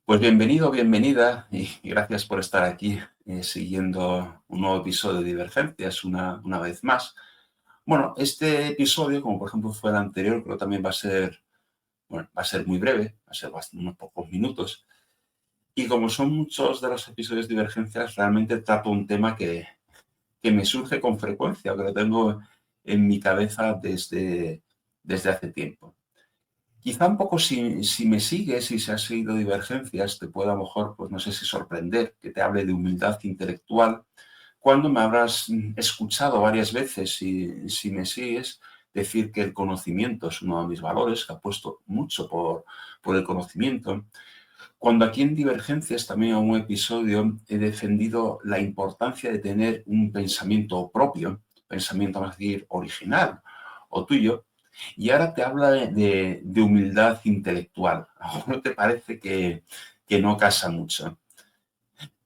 Pues bienvenido, bienvenida y gracias por estar aquí siguiendo un nuevo episodio de Divergencias una vez más. Bueno, este episodio, como por ejemplo fue el anterior, creo que también va a ser muy breve, va a ser unos pocos minutos. Y como son muchos de los episodios de Divergencias, realmente trato un tema que me surge con frecuencia, que lo tengo en mi cabeza desde hace tiempo. Quizá un poco si me sigues y si has seguido Divergencias, te puedo a lo mejor, pues no sé si sorprender, que te hable de humildad intelectual, cuando me habrás escuchado varias veces, si me sigues, decir que el conocimiento es uno de mis valores, que apuesto mucho por el conocimiento. Cuando aquí en Divergencias, también en un episodio, he defendido la importancia de tener un pensamiento propio, pensamiento, vamos a decir, original o tuyo, y ahora te habla de humildad intelectual. ¿A lo mejor te parece que no casa mucho?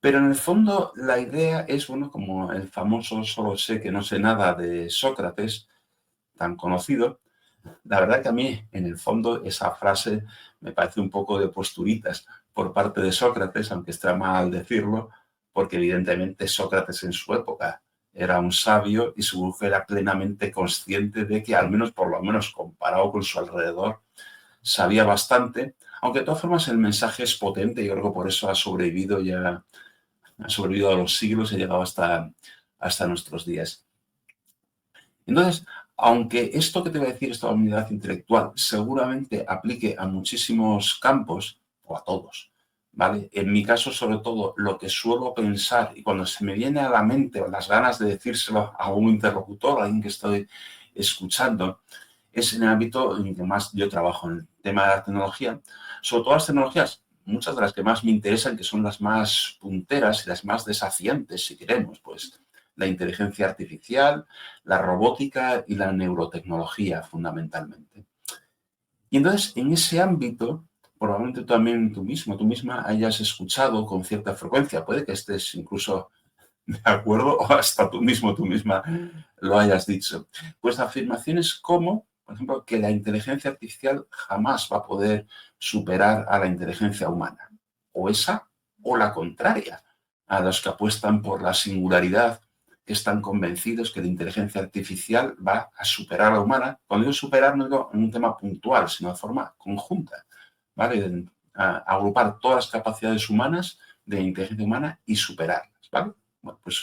Pero en el fondo la idea es, bueno, como el famoso "solo sé que no sé nada" de Sócrates, tan conocido. La verdad que a mí, en el fondo, esa frase me parece un poco de posturitas por parte de Sócrates, aunque está mal decirlo, porque evidentemente Sócrates en su época era un sabio y su grupo era plenamente consciente de que, al menos por lo menos comparado con su alrededor, sabía bastante, aunque de todas formas el mensaje es potente y yo creo que por eso ha sobrevivido a los siglos y ha llegado hasta nuestros días. Entonces, aunque esto que te voy a decir, esta humildad intelectual, seguramente aplique a muchísimos campos, o a todos, ¿vale? En mi caso, sobre todo, lo que suelo pensar, y cuando se me viene a la mente las ganas de decírselo a un interlocutor, a alguien que estoy escuchando, es en el ámbito en el que más yo trabajo, en el tema de la tecnología. Sobre todo las tecnologías, muchas de las que más me interesan, que son las más punteras y las más desafiantes, si queremos, pues la inteligencia artificial, la robótica y la neurotecnología, fundamentalmente. Y entonces, en ese ámbito, probablemente también tú misma hayas escuchado con cierta frecuencia, puede que estés incluso de acuerdo o hasta tú misma lo hayas dicho, pues afirmaciones como, por ejemplo, que la inteligencia artificial jamás va a poder superar a la inteligencia humana, o esa o la contraria, a los que apuestan por la singularidad, que están convencidos que la inteligencia artificial va a superar a la humana. Cuando digo superar, no digo en un tema puntual, sino de forma conjunta, ¿vale? Agrupar todas las capacidades humanas de inteligencia humana y superarlas, ¿vale? Bueno, pues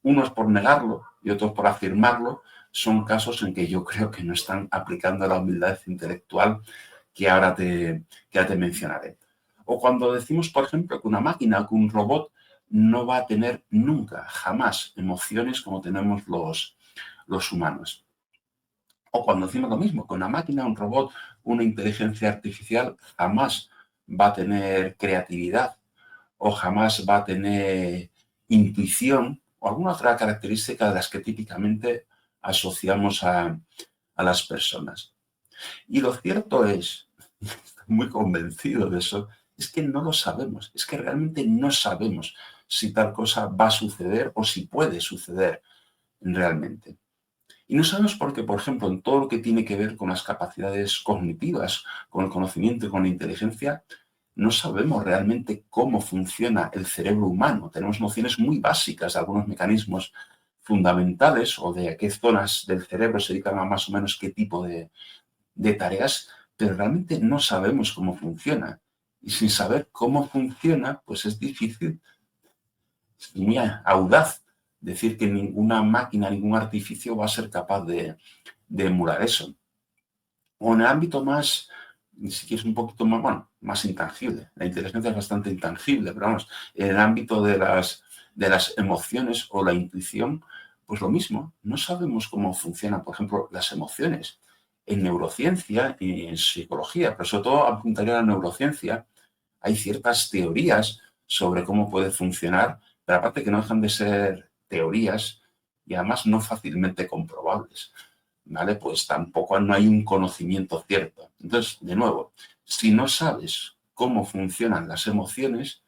unos por negarlo y otros por afirmarlo, son casos en que yo creo que no están aplicando la humildad intelectual que ahora te mencionaré. O cuando decimos, por ejemplo, que una máquina, que un robot no va a tener nunca, jamás, emociones como tenemos los humanos. O cuando decimos lo mismo, que una máquina, un robot, una inteligencia artificial jamás va a tener creatividad o jamás va a tener intuición o alguna otra característica de las que típicamente asociamos a las personas. Y lo cierto es, estoy muy convencido de eso, es que no lo sabemos, es que realmente no sabemos si tal cosa va a suceder o si puede suceder realmente. Y no sabemos porque, por ejemplo, en todo lo que tiene que ver con las capacidades cognitivas, con el conocimiento y con la inteligencia, no sabemos realmente cómo funciona el cerebro humano. Tenemos nociones muy básicas de algunos mecanismos fundamentales o de a qué zonas del cerebro se dedican a más o menos qué tipo de tareas, pero realmente no sabemos cómo funciona. Y sin saber cómo funciona, pues es difícil, es muy audaz decir que ninguna máquina, ningún artificio va a ser capaz de emular eso. O en el ámbito más, si quieres un poquito más, bueno, más intangible. La inteligencia es bastante intangible, pero vamos, en el ámbito de las emociones o la intuición, pues lo mismo. No sabemos cómo funcionan, por ejemplo, las emociones. En neurociencia y en psicología, pero sobre todo apuntaría a la neurociencia, hay ciertas teorías sobre cómo puede funcionar, pero aparte que no dejan de ser teorías y además no fácilmente comprobables. ¿Vale? Pues tampoco no hay un conocimiento cierto. Entonces, de nuevo, si no sabes cómo funcionan las emociones,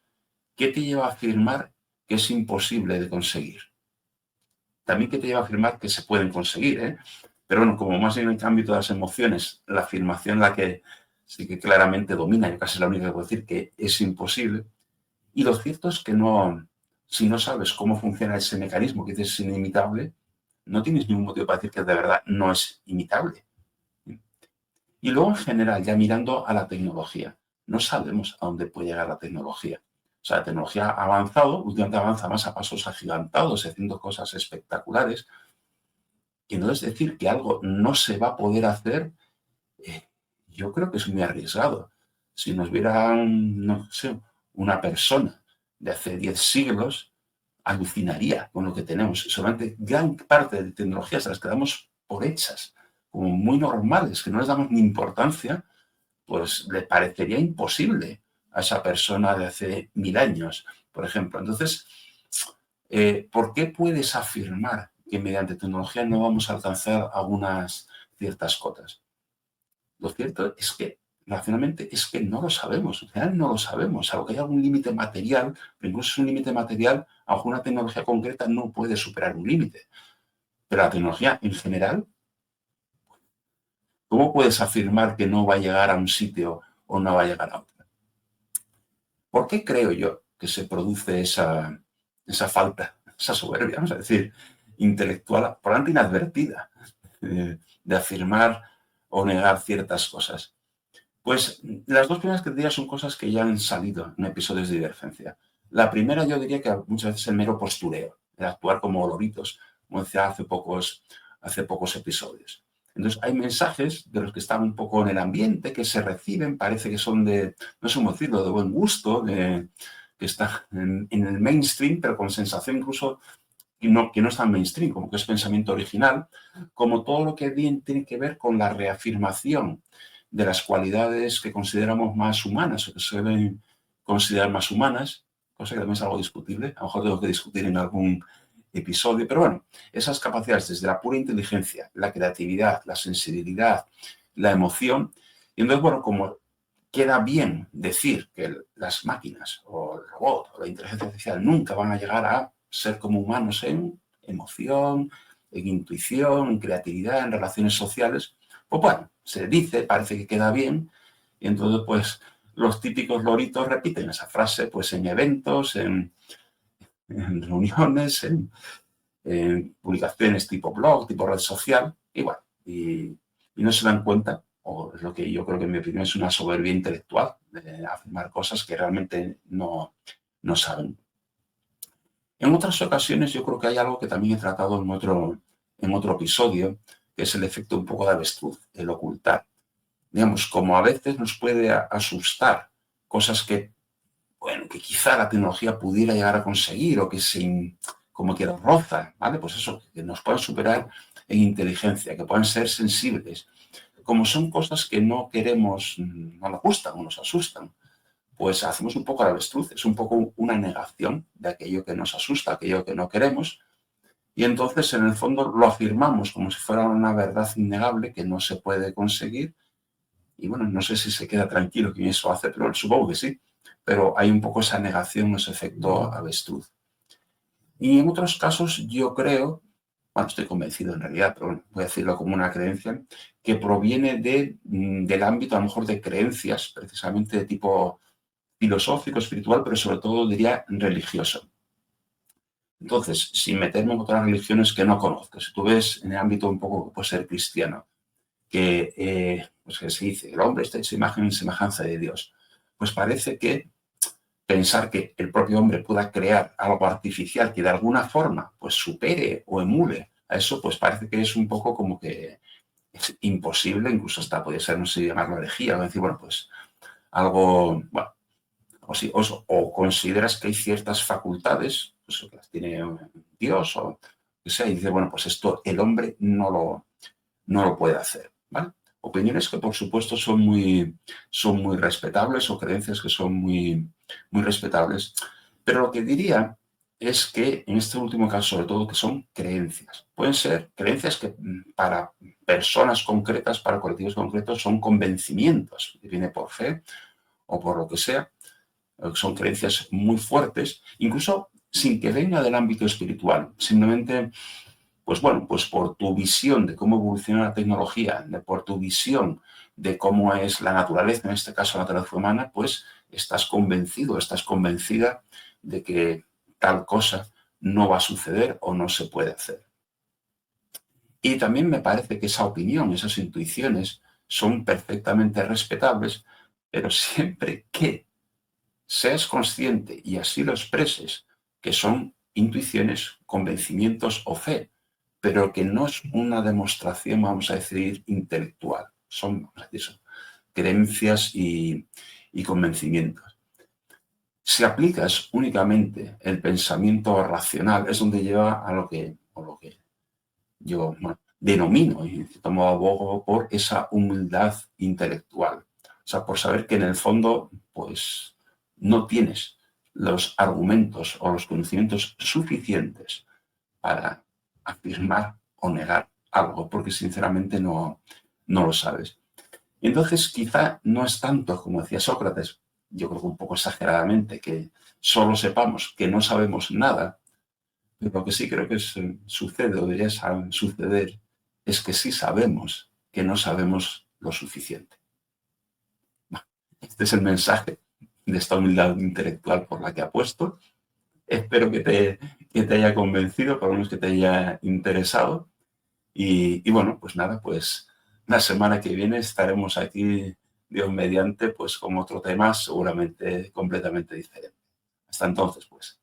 ¿qué te lleva a afirmar que es imposible de conseguir? También qué te lleva a afirmar que se pueden conseguir, ¿eh? Pero bueno, como más en el ámbito de las emociones, la afirmación sí que claramente domina, yo casi la única que puedo decir que es imposible. Y lo cierto es que no, si no sabes cómo funciona ese mecanismo que dices es inimitable, no tienes ningún motivo para decir que de verdad no es imitable. Y luego, en general, ya mirando a la tecnología, no sabemos a dónde puede llegar la tecnología. O sea, la tecnología ha avanzado, últimamente avanza más a pasos agigantados, haciendo cosas espectaculares. Y entonces decir que algo no se va a poder hacer, yo creo que es muy arriesgado. Si nos vieran, no sé, una persona de hace 10 siglos, alucinaría con lo que tenemos. Solamente gran parte de tecnologías las que damos por hechas, como muy normales, que no les damos ni importancia, pues le parecería imposible a esa persona de hace 1000 años, por ejemplo. Entonces, ¿por qué puedes afirmar que mediante tecnología no vamos a alcanzar algunas ciertas cotas? Lo cierto es que, racionalmente, es que no lo sabemos. En general no lo sabemos. Algo que hay algún límite material, pero incluso es un límite material, aunque una tecnología concreta no puede superar un límite. Pero la tecnología en general, ¿cómo puedes afirmar que no va a llegar a un sitio o no va a llegar a otro? ¿Por qué creo yo que se produce esa falta, esa soberbia, vamos a decir, intelectual, por tanto inadvertida, de afirmar o negar ciertas cosas? Pues las dos primeras que diría son cosas que ya han salido en episodios de Divergencia. La primera yo diría que muchas veces es el mero postureo, el actuar como loritos, como decía hace pocos episodios. Entonces hay mensajes de los que están un poco en el ambiente, que se reciben, parece que son de, no sé cómo decirlo, de buen gusto, que están en el mainstream, pero con sensación incluso que no es tan mainstream, como que es pensamiento original, como todo lo que bien tiene que ver con la reafirmación de las cualidades que consideramos más humanas o que se deben considerar más humanas, cosa que también es algo discutible, a lo mejor tengo que discutir en algún episodio, pero bueno, esas capacidades desde la pura inteligencia, la creatividad, la sensibilidad, la emoción, y entonces, bueno, como queda bien decir que las máquinas o el robot o la inteligencia artificial nunca van a llegar a ser como humanos en emoción, en intuición, en creatividad, en relaciones sociales, pues bueno, se dice, parece que queda bien, y entonces pues los típicos loritos repiten esa frase pues en eventos, en reuniones, en publicaciones tipo blog, tipo red social, y bueno, y no se dan cuenta, o es lo que yo creo que en mi opinión es una soberbia intelectual, de afirmar cosas que realmente no saben. En otras ocasiones yo creo que hay algo que también he tratado en otro episodio, que es el efecto un poco de avestruz, el ocultar. Digamos, como a veces nos puede asustar cosas que, bueno, que quizá la tecnología pudiera llegar a conseguir o que como que rozan, ¿vale? Pues eso, que nos puedan superar en inteligencia, que puedan ser sensibles. Como son cosas que no queremos, no nos gustan o nos asustan, pues hacemos un poco la avestruz, es un poco una negación de aquello que nos asusta, aquello que no queremos, y entonces en el fondo lo afirmamos como si fuera una verdad innegable que no se puede conseguir, y bueno, no sé si se queda tranquilo quien eso hace, pero supongo que sí, pero hay un poco esa negación, ese efecto avestruz. Y en otros casos yo creo, bueno, estoy convencido en realidad, pero bueno, voy a decirlo como una creencia, que proviene del ámbito a lo mejor de creencias, precisamente de tipo filosófico, espiritual, pero sobre todo diría religioso. Entonces, sin meterme en otras religiones que no conozco, si tú ves en el ámbito un poco que puede ser cristiano, pues que se dice, el hombre está hecho imagen y semejanza de Dios, pues parece que pensar que el propio hombre pueda crear algo artificial que de alguna forma pues supere o emule a eso, pues parece que es un poco como que es imposible, incluso hasta podría ser, no sé, llamarlo herejía, o decir, bueno, pues algo, bueno, o consideras que hay ciertas facultades, pues que las tiene Dios o que sea, y dice, bueno, pues esto el hombre no lo puede hacer, ¿vale? Opiniones que por supuesto son muy respetables o creencias que son muy respetables, pero lo que diría es que en este último caso sobre todo que son creencias. Pueden ser creencias que para personas concretas, para colectivos concretos son convencimientos, que viene por fe o por lo que sea, son creencias muy fuertes, incluso sin que venga del ámbito espiritual, simplemente pues bueno, pues por tu visión de cómo evoluciona la tecnología, por tu visión de cómo es la naturaleza, en este caso la naturaleza humana, pues estás convencido, estás convencida de que tal cosa no va a suceder o no se puede hacer. Y también me parece que esa opinión, esas intuiciones son perfectamente respetables, pero siempre que seas consciente y así lo expreses, que son intuiciones, convencimientos o fe, pero que no es una demostración, vamos a decir, intelectual. Son, vamos a decir, son creencias y convencimientos. Si aplicas únicamente el pensamiento racional, es donde lleva a lo que yo denomino y tomo abogo por esa humildad intelectual. O sea, por saber que en el fondo, pues, no tienes los argumentos o los conocimientos suficientes para afirmar o negar algo, porque sinceramente no lo sabes. Y entonces quizá no es tanto, como decía Sócrates, yo creo que un poco exageradamente, que solo sepamos que no sabemos nada, pero lo que sí creo que sucede o debería suceder es que sí sabemos que no sabemos lo suficiente. Este es el mensaje de esta humildad intelectual por la que apuesto. Espero que te haya convencido, por lo menos que te haya interesado. Y bueno, pues nada, pues la semana que viene estaremos aquí, Dios mediante, pues con otro tema seguramente completamente diferente. Hasta entonces, pues.